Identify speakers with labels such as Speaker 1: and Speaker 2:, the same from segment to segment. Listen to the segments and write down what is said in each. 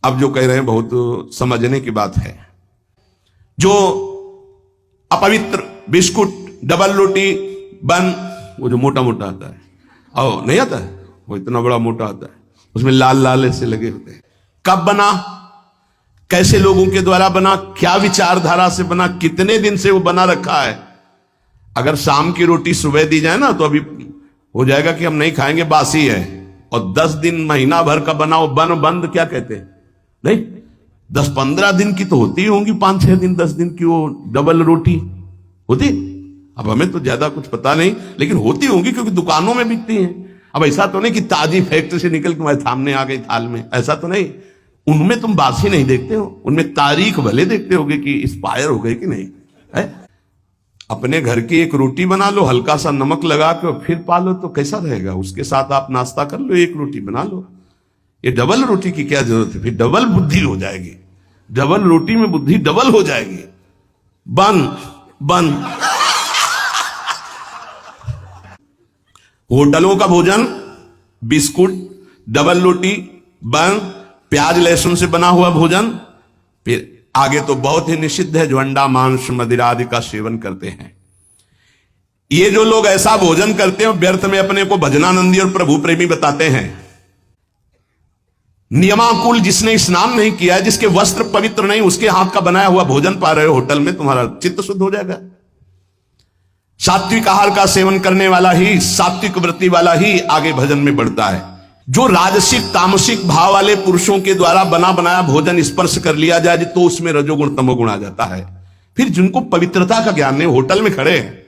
Speaker 1: अब जो कह रहे हैं बहुत समझने की बात है। जो अपवित्र बिस्कुट, डबल रोटी, बन, वो जो मोटा मोटा आता है, आओ नहीं आता है, वो इतना बड़ा मोटा आता है, उसमें लाल लाल ऐसे लगे होते हैं। कब बना, कैसे लोगों के द्वारा बना, क्या विचारधारा से बना, कितने दिन से वो बना रखा है। अगर शाम की रोटी सुबह दी जाए ना तो अभी हो जाएगा कि हम नहीं खाएंगे, बासी है। और 10 दिन महीना भर का बना वो बंद क्या कहते हैं, नहीं 10-15 दिन की तो होती होंगी, 5-6 दिन 10 दिन की वो डबल रोटी होती। अब हमें तो ज्यादा कुछ पता नहीं, लेकिन होती होंगी क्योंकि दुकानों में बिकती हैं। अब ऐसा तो नहीं कि ताजी फैक्ट्री से निकल तुम्हारे सामने आ गई थाल में, ऐसा तो नहीं। उनमें तुम बासी नहीं देखते हो, उनमें तारीख भले देखते होगे कि एक्सपायर हो गए कि नहीं है। अपने घर की एक रोटी बना लो, हल्का सा नमक लगा के फिर पालो तो कैसा रहेगा। उसके साथ आप नाश्ता कर लो, एक रोटी बना लो। ये डबल रोटी की क्या जरूरत है, फिर डबल बुद्धि हो जाएगी, डबल रोटी में बुद्धि डबल हो जाएगी। बन होटलों का भोजन, बिस्कुट, डबल रोटी, बन, प्याज लहसुन से बना हुआ भोजन। फिर आगे तो बहुत ही निषिद्ध है जो अंडा मांस मदिरा आदि का सेवन करते हैं। ये जो लोग ऐसा भोजन करते हैं व्यर्थ में अपने को भजनानंदी और प्रभु प्रेमी बताते हैं। नियमाकुल जिसने स्नान नहीं किया है, जिसके वस्त्र पवित्र नहीं, उसके हाथ का बनाया हुआ भोजन पा रहे हो होटल में, तुम्हारा चित्त शुद्ध हो जाएगा। सात्विक आहार का सेवन करने वाला ही, सात्विक वृत्ति वाला ही आगे भजन में बढ़ता है। जो राजसिक तामसिक भाव वाले पुरुषों के द्वारा बना बनाया भोजन स्पर्श कर लिया जाए तो उसमें रजोगुण तमोगुण आ जाता है। फिर जिनको पवित्रता का ज्ञान नहीं, होटल में खड़े हैं,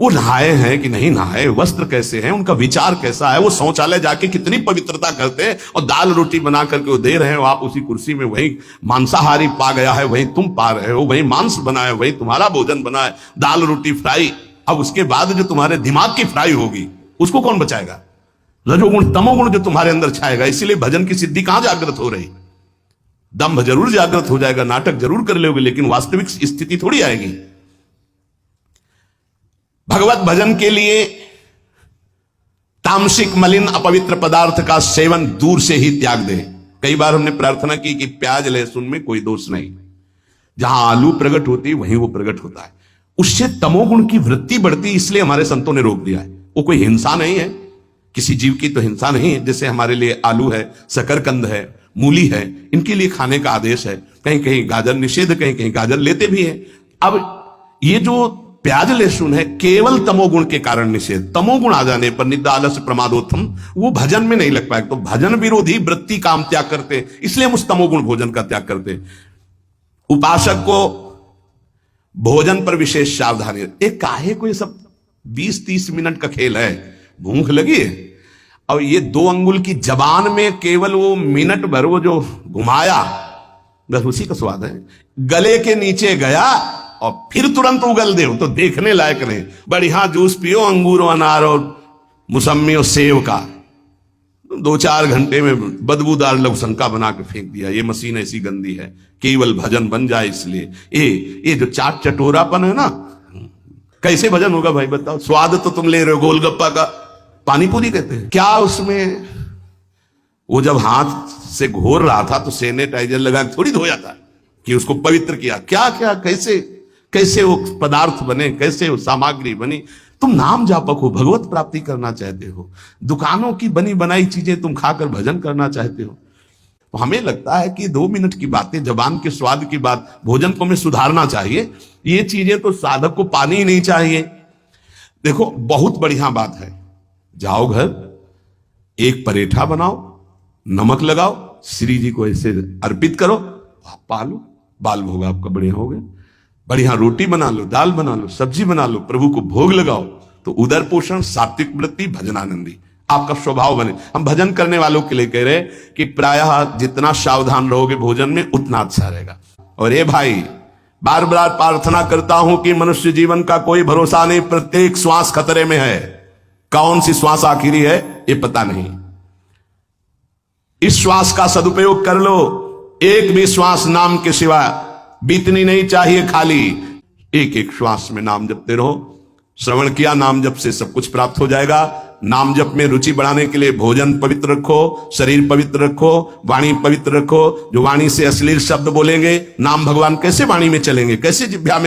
Speaker 1: वो नहाए हैं कि नहीं नहाए, वस्त्र कैसे हैं, उनका विचार कैसा है, वो शौचालय जाके कितनी पवित्रता करते हैं, और दाल रोटी बना करके वो दे रहे हो, आप उसी कुर्सी में वही मांसाहारी पा गया है, वही तुम पा रहे हो, वही मांस बना है, वही तुम्हारा भोजन बना है, दाल रोटी फ्राई। अब उसके बाद जो तुम्हारे दिमाग की फ्राई होगी उसको कौन बचाएगा, रजोगुण तमोगुण जो तुम्हारे अंदर छाएगा। इसीलिए भजन की सिद्धि कहां जागृत हो रही, दम्भ जरूर जागृत हो जाएगा, नाटक जरूर कर लोगे, लेकिन वास्तविक स्थिति थोड़ी आएगी। भगवत भजन के लिए तामसिक मलिन अपवित्र पदार्थ का सेवन दूर से ही त्याग दे। कई बार हमने प्रार्थना की कि प्याज लहसुन में कोई दोष नहीं, जहां आलू प्रकट होती है वहीं वो प्रकट होता है, उससे तमोगुण की वृत्ति बढ़ती, इसलिए हमारे संतों ने रोक दिया है। वो कोई हिंसा नहीं है, किसी जीव की तो हिंसा नहीं है। जैसे हमारे लिए आलू है, शकरकंद है, मूली है, इनके लिए खाने का आदेश है। कहीं कहीं गाजर निषेध, कहीं कहीं गाजर लेते भी हैं। अब ये जो प्याज लहसुन है केवल तमोगुण के कारण निषेध, तमोगुण आ जाने पर निद्रा आलस्य प्रमादोत्थम वो भजन में नहीं लग पाए। तो भजन विरोधी वृत्ति का हम त्याग करते, इसलिए हम उस तमोगुण भोजन का त्याग करते। उपासक को भोजन पर विशेष सावधानी। एक काहे को ये सब 20-30 मिनट का खेल है, भूख लगी है, और ये 2 अंगुल की जबान में केवल वो मिनट भर वो जो घुमाया, बस उसी का स्वाद है। गले के नीचे गया और फिर तुरंत उगल दे तो देखने लायक नहीं। बढ़िया जूस पियो, अंगूर और अनार और मुसम्मी और सेव का, 2-4 घंटे में बदबूदार लवसंका बना के फेंक दिया। ये मशीन ऐसी गंदी है, केवल भजन बन जाए इसलिए। ये जो चाट चटोरापन है ना, कैसे भजन होगा भाई बताओ। स्वाद तो तुम ले रहे हो गोलगप्पा का, पानी पूरी कहते हैं क्या उसमें। वो जब हाथ से घोर रहा था तो सैनिटाइजर लगा के थोड़ी धोया था कि उसको पवित्र किया। क्या क्या कैसे वो पदार्थ बने, कैसे वो सामग्री बनी। तुम नाम जापक हो, भगवत प्राप्ति करना चाहते हो, दुकानों की बनी बनाई चीजें तुम खाकर भजन करना चाहते हो। तो हमें लगता है कि 2 मिनट की बातें, जबान के स्वाद की बात, भोजन को हमें सुधारना चाहिए। ये चीजें तो साधक को पानी ही नहीं चाहिए। देखो बहुत बढ़िया बात है, जाओ घर, एक परेठा बनाओ, नमक लगाओ, श्री जी को ऐसे अर्पित करो, पालो, बाल भोग आपका बढ़िया हो गया। बढ़िया रोटी बना लो, दाल बना लो, सब्जी बना लो, प्रभु को भोग लगाओ, तो उदर पोषण, सात्विक वृत्ति, भजनानंदी आपका स्वभाव बने। हम भजन करने वालों के लिए कह रहे कि प्रायः जितना सावधान रहोगे भोजन में उतना अच्छा रहेगा। और ये भाई बार बार प्रार्थना करता हूं कि मनुष्य जीवन का कोई भरोसा नहीं, प्रत्येक श्वास खतरे में है। कौन सी श्वास आखिरी है ये पता नहीं। इस श्वास का सदुपयोग कर लो। एक भी श्वास नाम के सिवा बीतनी नहीं चाहिए खाली। एक एक श्वास में नाम जपते रहो। श्रवण किया नाम जप से सब कुछ प्राप्त हो जाएगा। नाम जप में रुचि बढ़ाने के लिए भोजन पवित्र रखो, शरीर पवित्र रखो, वाणी पवित्र रखो। जो वाणी से अश्लील शब्द बोलेंगे, नाम भगवान कैसे वाणी में चलेंगे, कैसे जिह्वा में